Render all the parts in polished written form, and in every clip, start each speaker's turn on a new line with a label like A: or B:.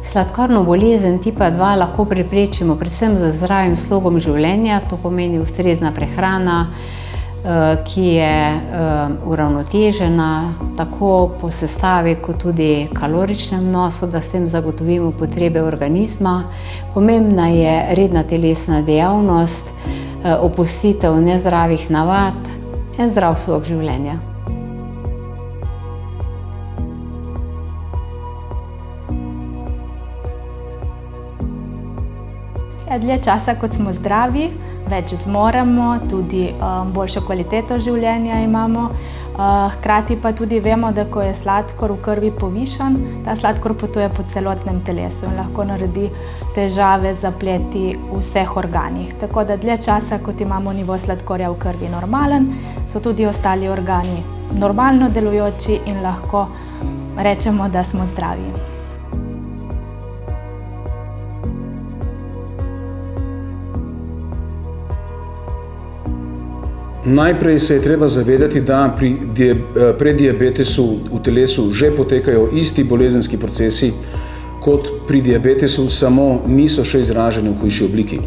A: Sladkorno bolezen tipa 2 lahko preprečimo predvsem z zdravim slogom življenja, to pomeni ustrezna prehrana, ki je uravnotežena tako po sestavi kot tudi kaloričnem vnosu, da s tem zagotovimo potrebe organizma. Pomembna je redna telesna dejavnost, opustitev nezdravih navad in zdrav slog življenja.
B: Dlje časa, kot smo zdravi, več zmoremo, tudi boljšo kvaliteto življenja imamo. Hkrati pa tudi vemo, da ko je sladkor v krvi povišan, ta sladkor potuje po celotnem telesu in lahko naredi težave, zapleti v vseh organih. Tako da dlje časa, kot imamo nivo sladkorja v krvi normalen, so tudi ostali organi normalno delujoči in lahko rečemo, da smo zdravi.
C: Najprej se je treba zavedati, da pri diabetesu v telesu že potekajo isti bolezenski procesi kot pri diabetesu, samo niso še izraženi v hujši obliki.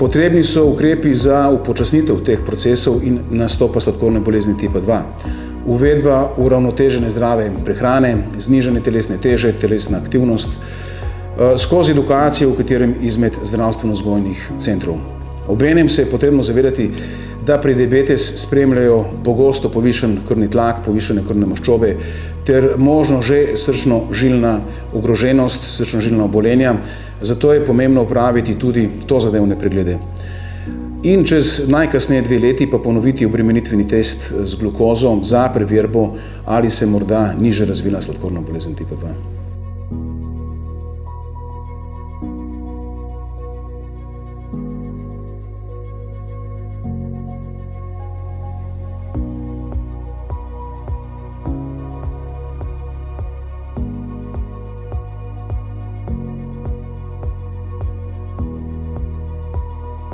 C: Potrebni so ukrepi za upočasnitev teh procesov in nastopa sladkorne bolezni tipa 2. Uvedba uravnotežene zdrave prehrane, znižanje telesne teže, telesna aktivnost, skozi edukacijo v katerem izmed zdravstveno-vzgojnih centrov. Obenem se je potrebno zavedati, da pri diabetes spremljajo pogosto povišan krvni tlak, povišane krvne maščobe ter možno že srčno-žilna ogroženost, srčno-žilna obolenja, zato je pomembno opraviti tudi tozadevne preglede. In čez najkasneje 2 leti pa ponoviti obremenitveni test z glukozo za preverbo, ali se morda ni že razvila sladkorna bolezen tipa 2.